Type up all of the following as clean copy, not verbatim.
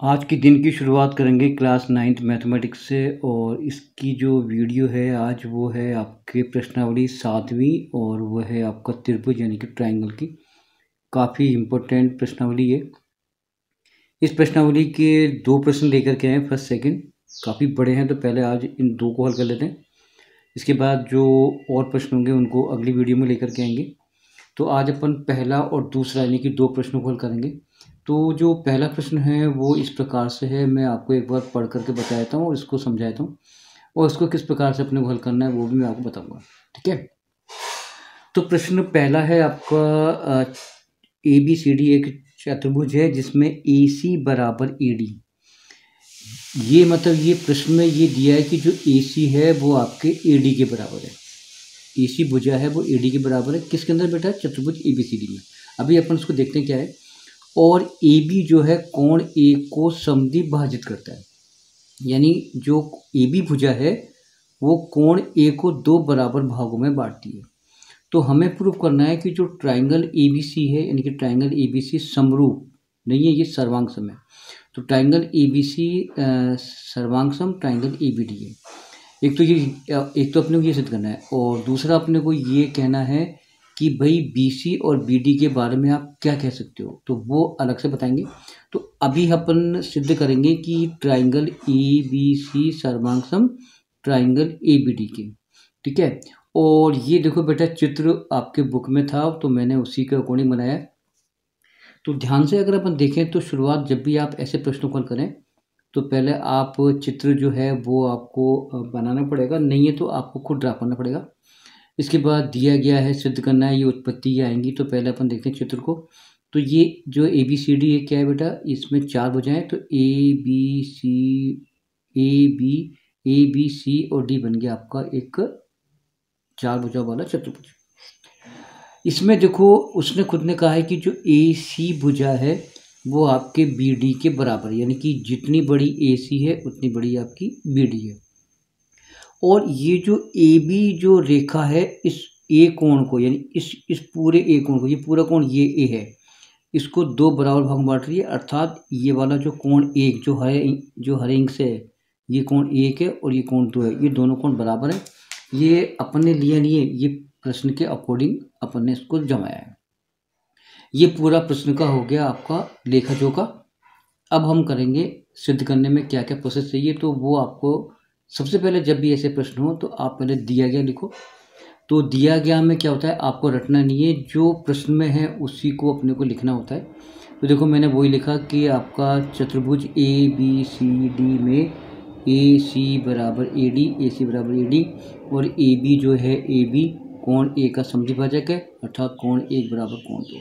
आज के दिन की शुरुआत करेंगे क्लास 9th मैथमेटिक्स से और इसकी जो वीडियो है आज वो है आपके प्रश्नावली 7वीं और वो है आपका त्रिभुज यानी कि ट्रायंगल की। काफ़ी इम्पोर्टेंट प्रश्नावली है। इस प्रश्नावली के 2 प्रश्न लेकर के आए हैं, फर्स्ट सेकंड। काफ़ी बड़े हैं तो पहले आज इन 2 को हल कर लेते हैं। इसके बाद जो और प्रश्न होंगे उनको अगली वीडियो में लेकर के आएंगे। तो आज अपन पहला और दूसरा यानी कि 2 प्रश्नों को हल करेंगे। तो जो पहला प्रश्न है वो इस प्रकार से है, मैं आपको एक बार पढ़ करके बता देता हूँ और इसको समझा देता हूँ और इसको किस प्रकार से अपने को हल करना है वो भी मैं आपको बताऊँगा। ठीक है? तो प्रश्न पहला है आपका ABCD एक चतुर्भुज है जिसमें AC बराबर AD। ये मतलब ये प्रश्न में ये दिया है कि जो AC है वो आपके AD के बराबर है। AC भुजा है वो AD के बराबर है। किसके अंदर बेटा? चतुर्भुज ABCD में। अभी अपन उसको देखते हैं क्या है। और AB जो है कोण A को समद्विभाजित करता है, यानी जो AB भुजा है वो कोण A को 2 बराबर भागों में बांटती है। तो हमें प्रूव करना है कि जो ट्रायंगल ABC है यानी कि ट्रायंगल ABC समरूप नहीं है, ये सर्वांगसम है। तो ट्रायंगल ABC सर्वांगसम ट्रायंगल ABD है। एक तो अपने को ये सिद्ध करना है और दूसरा अपने को ये कहना है कि भाई BC और BD के बारे में आप क्या कह सकते हो, तो वो अलग से बताएंगे। तो अभी अपन सिद्ध करेंगे कि ट्रायंगल ABC सर्वांगसम ट्रायंगल ABD के। ठीक है? और ये देखो बेटा चित्र आपके बुक में था तो मैंने उसी के अकॉर्डिंग बनाया। तो ध्यान से अगर अपन देखें तो शुरुआत जब भी आप ऐसे प्रश्नों को हल करें तो पहले आप चित्र जो है वो आपको बनाना पड़ेगा, नहीं है तो आपको खुद ड्रा करना पड़ेगा। इसके बाद दिया गया है सिद्ध करना है, ये उत्पत्ति आएंगी। तो पहले अपन देखते हैं चित्र को। तो ये जो ABCD है क्या है बेटा? इसमें 4 भुजाएं, तो ABC और D बन गया आपका एक 4 भुजा वाला चतुर्भुज। इसमें देखो उसने खुद ने कहा है कि जो AC भुजा है वो आपके BD के बराबर है, यानी कि जितनी बड़ी AC है उतनी बड़ी आपकी BD है। और ये जो AB जो रेखा है इस A कोण को, यानी इस पूरे A कोण को, ये पूरा कोण ये A है, इसको 2 बराबर भाग में बांट रही है। अर्थात ये वाला जो कोण 1 जो हरे इंक से है, ये कोण 1 है और ये कोण 2 है, ये दोनों कोण बराबर है। ये अपन ने लिया नहीं है, ये प्रश्न के अकॉर्डिंग अपन ने इसको जमाया है। ये पूरा प्रश्न का हो गया आपका लेखा जोखा। अब हम करेंगे सिद्ध करने में क्या क्या प्रोसेस चाहिए, तो वो आपको सबसे पहले जब भी ऐसे प्रश्न हो तो आप पहले दिया गया लिखो। तो दिया गया में क्या होता है, आपको रटना नहीं है, जो प्रश्न में है उसी को अपने को लिखना होता है। तो देखो मैंने वही लिखा कि आपका चतुर्भुज ABCD में AC बराबर AD और AB जो है AB कोण A का समद्विभाजक है, अर्थात कोण 1 बराबर कोण 2।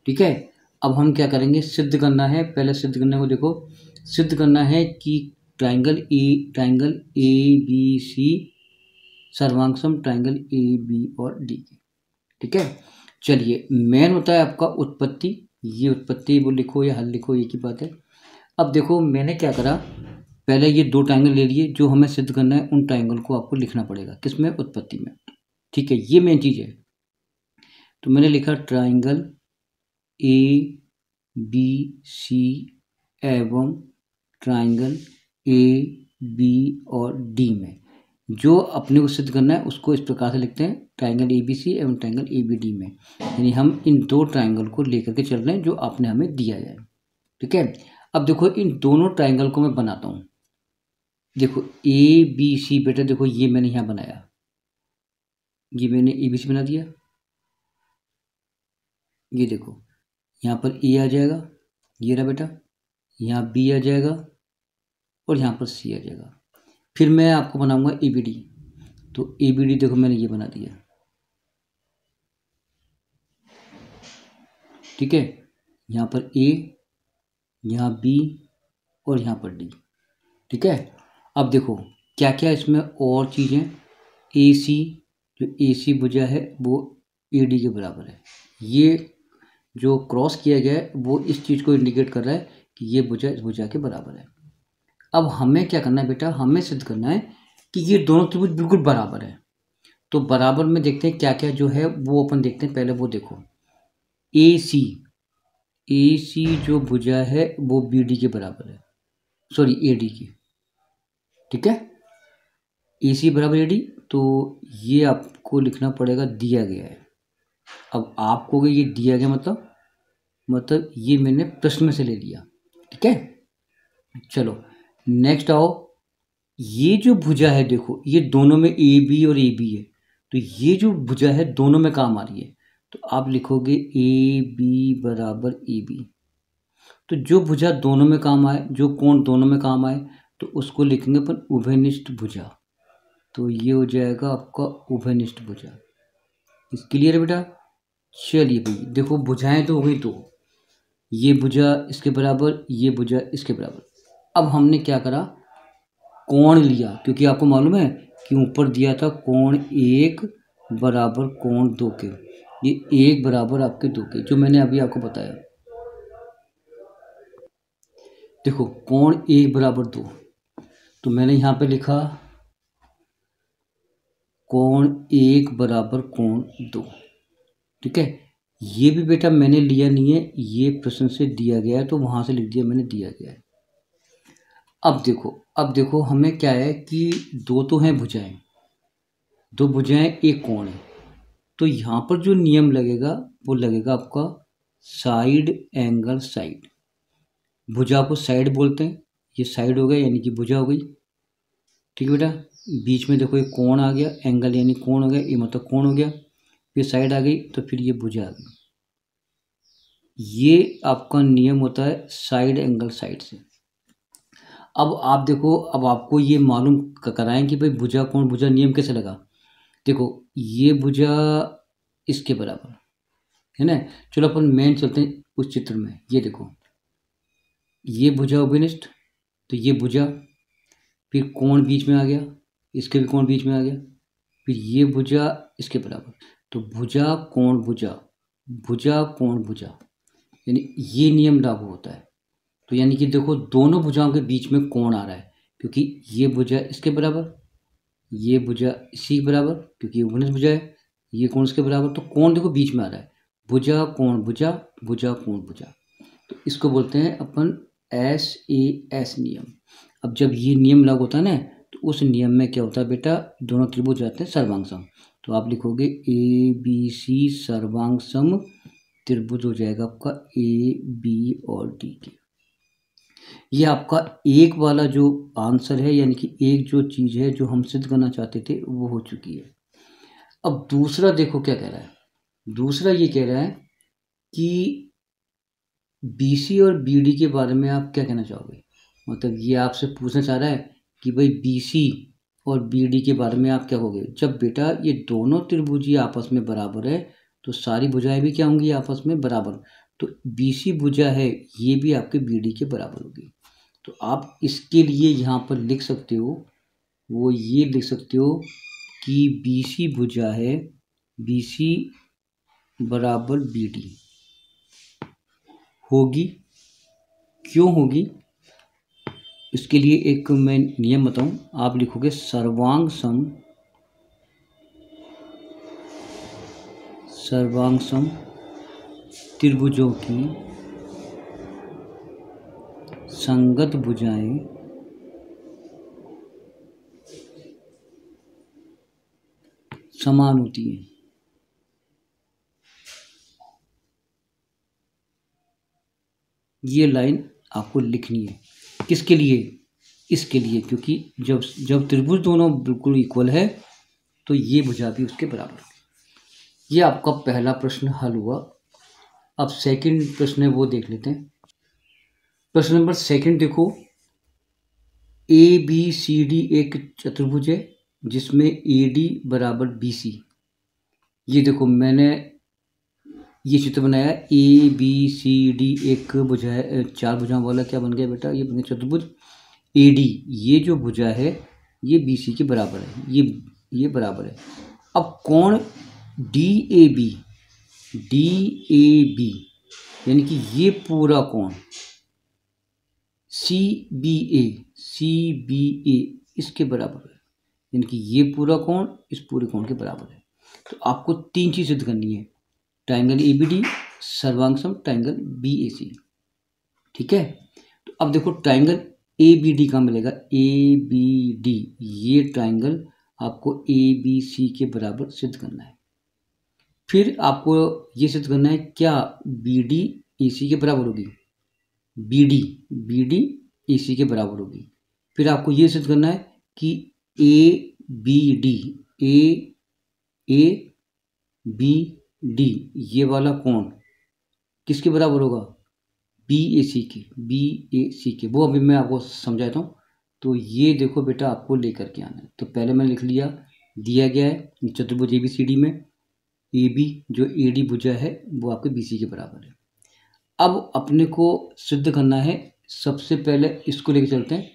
ठीक है? अब हम क्या करेंगे, सिद्ध करना है। पहले सिद्ध करने को देखो, सिद्ध करना है कि ट्रायंगल ABC सर्वांगसम ट्रायंगल AB और D के। ठीक है? चलिए, मेन होता है आपका उत्पत्ति। ये उत्पत्ति वो लिखो या हल लिखो, एक ही बात है। अब देखो मैंने क्या करा, पहले ये 2 ट्रायंगल ले लिए, जो हमें सिद्ध करना है उन ट्रायंगल को आपको लिखना पड़ेगा। किसमें? उत्पत्ति में। ठीक है? ये मेन चीज़ है। तो मैंने लिखा ट्रायंगल ABC एवं ट्रायंगल AB और D में जो अपने को सिद्ध करना है उसको इस प्रकार से लिखते हैं, ट्रायंगल ABC एवं ट्रायंगल ABD में, यानी हम इन 2 ट्रायंगल को लेकर के चल रहे हैं जो आपने हमें दिया है। ठीक है? अब देखो इन दोनों ट्रायंगल को मैं बनाता हूँ। देखो ABC बेटा, देखो ये मैंने यहाँ बनाया, ये मैंने ABC बना दिया। ये देखो यहाँ पर A आ जाएगा, ये रहा बेटा, यहाँ B आ जाएगा और यहाँ पर C आ जाएगा। फिर मैं आपको बनाऊंगा ABD। तो ABD देखो मैंने ये बना दिया। ठीक है? यहाँ पर A, यहाँ B और यहाँ पर D। ठीक है? अब देखो क्या क्या इसमें और चीज़ें, AC जो AC भुजा है वो AD के बराबर है। ये जो क्रॉस किया गया है वो इस चीज़ को इंडिकेट कर रहा है कि ये भुजा इस भुजा के बराबर है। अब हमें क्या करना है बेटा, हमें सिद्ध करना है कि ये दोनों त्रिभुज बिल्कुल बराबर है। तो बराबर में देखते हैं क्या क्या जो है वो अपन देखते हैं। पहले वो देखो AC AC जो भुजा है वो BD के बराबर है, सॉरी AD की, ठीक है। AC बराबर AD, तो ये आपको लिखना पड़ेगा दिया गया है। अब आप कहोगे ये दिया गया मतलब ये मैंने प्रश्न में से ले लिया, ठीक है। चलो नेक्स्ट आओ, ये जो भुजा है देखो ये दोनों में AB और AB है, तो ये जो भुजा है दोनों में काम आ रही है, तो आप लिखोगे AB बराबर AB। तो जो भुजा दोनों में काम आए, जो कोण दोनों में काम आए, तो उसको लिखेंगे अपन उभयनिष्ठ भुजा। तो ये हो जाएगा आपका उभयनिष्ठ भुजा। इस क्लियर है बेटा। चलिए भाई देखो भुजाएं तो हो गई, तो ये भुजा इसके बराबर, ये भुजा इसके बराबर। अब हमने क्या करा, कोण लिया, क्योंकि आपको मालूम है कि ऊपर दिया था कोण 1 बराबर कोण 2 के, ये 1 बराबर आपके 2 के, जो मैंने अभी आपको बताया। देखो कोण 1 बराबर 2, तो मैंने यहाँ पे लिखा कोण 1 बराबर कोण 2, ठीक है। ये भी बेटा मैंने लिया नहीं है, ये प्रश्न से दिया गया है, तो वहाँ से लिख दिया मैंने, दिया गया है। अब देखो हमें क्या है कि दो तो हैं भुजाएं, दो भुजाएं एक कोण है, तो यहाँ पर जो नियम लगेगा वो लगेगा आपका साइड एंगल साइड। भुजा को साइड बोलते हैं, ये साइड हो गया यानी कि भुजा हो गई, ठीक है बेटा। बीच में देखो ये कोण आ गया, एंगल यानी कोण हो गया, ये मतलब कोण हो गया, फिर साइड आ गई तो फिर ये भुजा आ गई। ये आपका नियम होता है साइड एंगल साइड से। अब आप देखो, अब आपको ये मालूम कराएं कि भाई भुजा कोण भुजा नियम कैसे लगा। देखो ये भुजा इसके बराबर है ना, चलो अपन मेन चलते हैं उस चित्र में। ये देखो ये भुजा उभयनिष्ठ, तो ये भुजा, फिर कोण बीच में आ गया, इसके भी कोण बीच में आ गया, फिर ये भुजा इसके बराबर, तो भुजा कोण भुजा, भुजा कोण भुजा, यानी ये नियम लागू होता है। तो यानी कि देखो दोनों भुजाओं के बीच में कोण आ रहा है, क्योंकि ये भुजा इसके बराबर, ये भुजा इसी के बराबर, क्योंकि ये उभयनिष्ठ भुजा है, ये कोण इसके बराबर, तो कोण देखो बीच में आ रहा है, भुजा कोण भुजा, भुजा कोण भुजा, तो इसको बोलते हैं अपन SAS नियम। अब जब ये नियम लागू होता है ना, तो उस नियम में क्या होता है बेटा, दोनों त्रिभुज आते हैं सर्वांग सम, तो आप लिखोगे ABC सर्वांग सम त्रिभुज हो जाएगा आपका AB और D के। ये आपका एक वाला जो आंसर है, यानी कि एक जो चीज़ है जो हम सिद्ध करना चाहते थे वो हो चुकी है। अब दूसरा देखो क्या कह रहा है, दूसरा ये कह रहा है कि BC और BD के बारे में आप क्या कहना चाहोगे। मतलब ये आपसे पूछना चाह रहा है कि भाई BC और BD के बारे में आप क्या कहोगे। जब बेटा ये दोनों त्रिभुज ही आपस में बराबर है, तो सारी भुजाएं भी क्या होंगी आपस में बराबर, तो BC भुजा है ये भी आपके BD के बराबर होगी। तो आप इसके लिए यहाँ पर लिख सकते हो, वो ये लिख सकते हो कि BC भुजा है, BC बराबर BD होगी। क्यों होगी, इसके लिए एक मैं नियम बताऊं, आप लिखोगे सर्वांग सम त्रिभुजों की संगत भुजाएं समान होती हैं। ये लाइन आपको लिखनी है, किसके लिए, इसके लिए, क्योंकि जब त्रिभुज दोनों बिल्कुल इक्वल है तो ये भुजा भी उसके बराबर। ये आपका पहला प्रश्न हल हुआ। अब सेकंड प्रश्न है वो देख लेते हैं। प्रश्न नंबर सेकंड देखो, ABCD एक चतुर्भुज है जिसमें AD बराबर BC। ये देखो मैंने ये चित्र बनाया, ABCD एक भुजा है, चार भुजाओं वाला क्या बन गया बेटा, ये बन गया चतुर्भुज। AD ये जो भुजा है ये BC के बराबर है, ये बराबर है। अब कोण DAB यानी कि ये पूरा कोण CBA इसके बराबर है, यानी कि ये पूरा कोण इस पूरे कोण के बराबर है। तो आपको तीन चीज़ सिद्ध करनी है, ट्राइंगल एबीडी सर्वांग सम ट्राइंगल बीएसी। ठीक है, तो अब देखो ट्राइंगल एबीडी कहाँ मिलेगा, एबीडी, ये ट्राइंगल आपको एबीसी के बराबर सिद्ध करना है। फिर आपको ये सिद्ध करना है क्या बीडी एसी के बराबर होगी, बीडी एसी के बराबर होगी। फिर आपको ये सिद्ध करना है कि ए बी डी ये वाला कोण किसके बराबर होगा, बी ए सी के। वो अभी मैं आपको समझाता हूँ। तो ये देखो बेटा आपको लेकर के आना है। तो पहले मैंने लिख लिया, दिया गया है चतुर्भुज एबीसीडी में ए बी जो ए डी भुजा है वो आपके बी सी के बराबर है। अब अपने को सिद्ध करना है, सबसे पहले इसको लेके चलते हैं।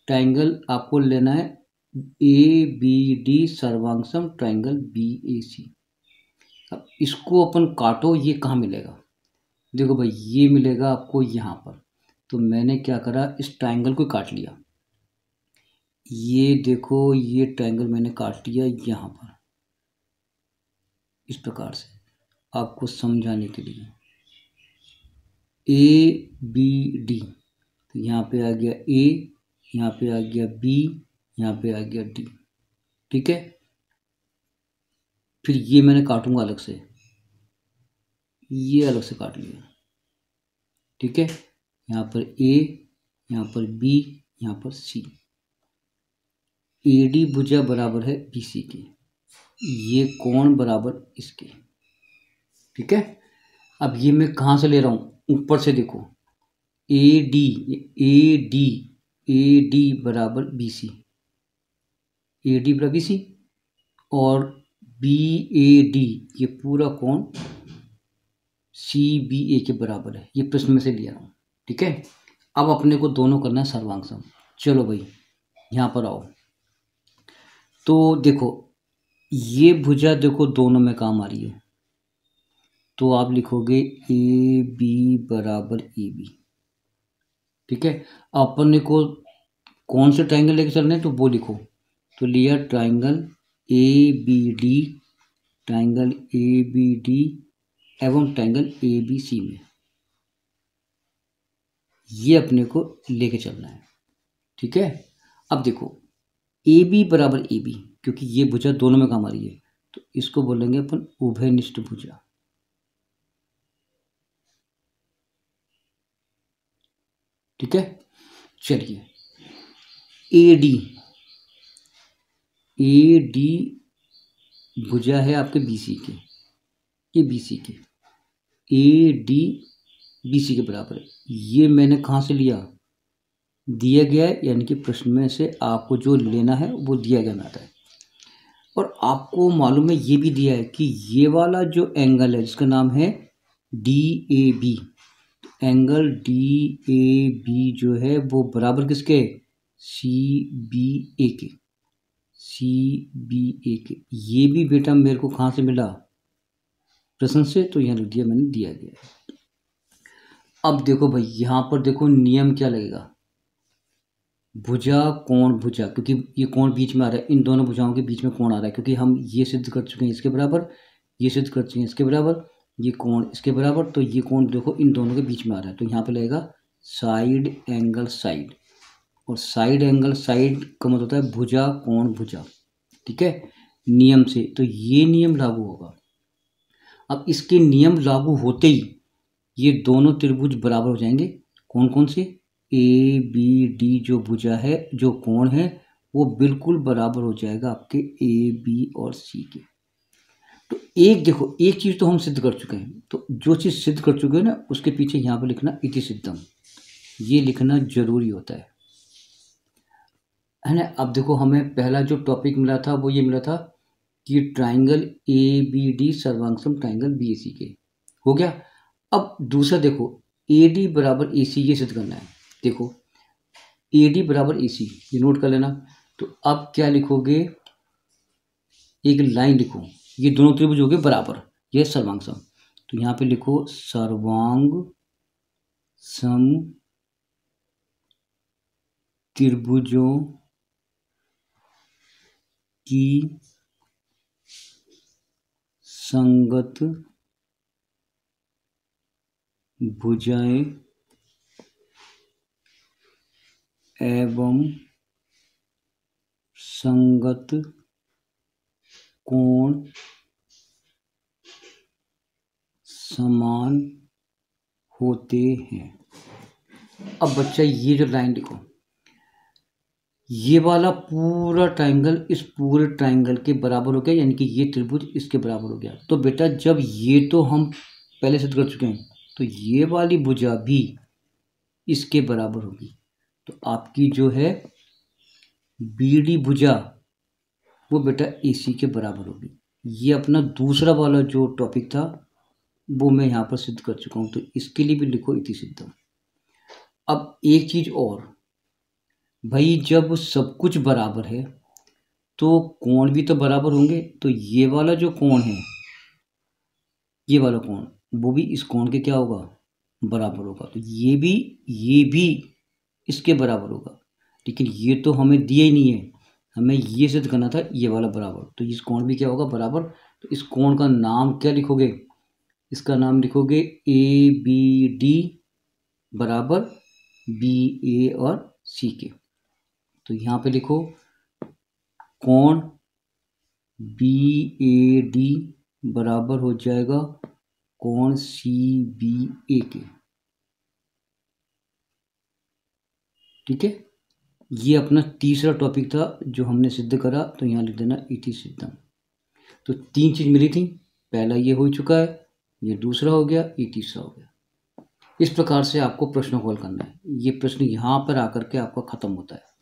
ट्राइंगल आपको लेना है ए बी डी सर्वांगसम ट्राइंगल बी ए सी। अब इसको अपन काटो, ये कहाँ मिलेगा, देखो भाई ये मिलेगा आपको यहाँ पर। तो मैंने क्या करा, इस ट्राइंगल को काट लिया। ये देखो ये ट्राइंगल मैंने काट लिया यहाँ पर इस प्रकार से आपको समझाने के लिए। ए बी डी, तो यहाँ पे आ गया ए, यहाँ पे आ गया बी, यहाँ पे आ गया डी। ठीक है, फिर ये मैंने काटूंगा अलग से, ये अलग से काट लिया। ठीक है, यहाँ पर ए, यहाँ पर बी, यहाँ पर सी। ए डी भुजा बराबर है बी सी के, ये कोण बराबर इसके। ठीक है, अब ये मैं कहाँ से ले रहा हूँ, ऊपर से देखो ए डी बराबर बी सी, ए डी बराबर बी सी, और बी ए डी ये पूरा कोण सी बी ए के बराबर है। ये प्रश्न में से लिया रहा हूँ। ठीक है, अब अपने को दोनों करना है सर्वांगसम। चलो भाई यहाँ पर आओ। तो देखो ये भुजा देखो दोनों में काम आ रही है, तो आप लिखोगे ए बी बराबर ए बी। ठीक है, अपने को कौन से ट्राइंगल लेके चलने हैं तो वो लिखो। तो लिया triangle A B D, triangle A B D एवं ट्राइंगल ए बी सी में ये अपने को लेके चलना है। ठीक है, अब देखो ए बी बराबर ए बी, क्योंकि ये भुजा दोनों में काम आ रही है तो इसको बोलेंगे अपन उभयनिष्ठ भुजा। ठीक है, चलिए ए डी भुजा है आपके बीसी के, ये बीसी के, ए डी बीसी के बराबर है। ये मैंने कहाँ से लिया, दिया गया है, यानी कि प्रश्न में से आपको जो लेना है वो दिया गया में आता है। और आपको मालूम है ये भी दिया है कि ये वाला जो एंगल है जिसका नाम है D A B, angle D A B जो है वो बराबर किसके, सी बी ए के, सी बी ए के। ये भी बेटा मेरे को कहाँ से मिला, प्रश्न से, तो यहाँ लिख दिया मैंने, दिया गया है। अब देखो भाई यहाँ पर देखो नियम क्या लगेगा, भुजा कोण भुजा, क्योंकि ये कोण बीच में आ रहा है, इन दोनों भुजाओं के बीच में कोण आ रहा है, क्योंकि हम ये सिद्ध कर चुके हैं इसके बराबर, ये सिद्ध कर चुके हैं इसके बराबर, ये कोण इसके बराबर, तो ये कोण देखो इन दोनों के बीच में आ रहा है। तो यहाँ पे लगेगा साइड एंगल साइड, और साइड एंगल साइड का मतलब होता है भुजा कोण भुजा। ठीक है, नियम से तो ये नियम लागू होगा। अब इसके नियम लागू होते ही ये दोनों त्रिभुज बराबर हो जाएंगे। कौन कौन से, ए बी डी जो भुजा है, जो कोण है वो बिल्कुल बराबर हो जाएगा आपके ए बी और सी के। तो एक देखो एक चीज़ तो हम सिद्ध कर चुके हैं, तो जो चीज़ सिद्ध कर चुके हैं ना उसके पीछे यहाँ पर लिखना इति सिद्धम, ये लिखना जरूरी होता है ना। अब देखो हमें पहला जो टॉपिक मिला था वो ये मिला था कि ट्राइंगल ए बी डी सर्वांगसम ट्राइंगल बी ए सी के, हो गया। अब दूसरा देखो ए डी बराबर ए सी, ये सिद्ध करना है। देखो ए डी बराबर ए सी, ये नोट कर लेना। तो अब क्या लिखोगे, एक लाइन लिखो, ये दोनों त्रिभुज हो गए बराबर, ये सर्वांग सम। तो यहाँ पे लिखो सर्वांग सम त्रिभुजों की संगत भुजाएं एवं संगत कोण समान होते हैं। अब बच्चा ये जो लाइन लिखो, ये वाला पूरा ट्रायंगल इस पूरे ट्रायंगल के बराबर हो गया, यानी कि ये त्रिभुज इसके बराबर हो गया। तो बेटा जब ये तो हम पहले सिद्ध कर चुके हैं, तो ये वाली भुजा भी इसके बराबर होगी। तो आपकी जो है बीडी भुजा वो बेटा AC के बराबर होगी। ये अपना दूसरा वाला जो टॉपिक था वो मैं यहाँ पर सिद्ध कर चुका हूँ। तो इसके लिए भी लिखो इति सिद्धम। अब एक चीज और भाई, जब सब कुछ बराबर है तो कोण भी तो बराबर होंगे। तो ये वाला जो कोण है, ये वाला कोण, वो भी इस कोण के क्या होगा, बराबर होगा। तो ये भी इसके बराबर होगा। लेकिन ये तो हमें दिया ही नहीं है, हमें ये सिद्ध करना था ये वाला बराबर। तो इस कोण भी क्या होगा, बराबर। तो इस कोण का नाम क्या लिखोगे, इसका नाम लिखोगे ABD बराबर BA और CK। तो यहाँ पे लिखो कोण BAD बराबर हो जाएगा कोण CBA के। ठीक है, ये अपना तीसरा टॉपिक था जो हमने सिद्ध करा। तो यहाँ लिख देना इति सिद्धम। तो 3 चीज मिली थी, पहला ये हो चुका है, ये दूसरा हो गया, ये तीसरा हो गया। इस प्रकार से आपको प्रश्नों को हल करना है। ये प्रश्न यहाँ पर आकर के आपका खत्म होता है।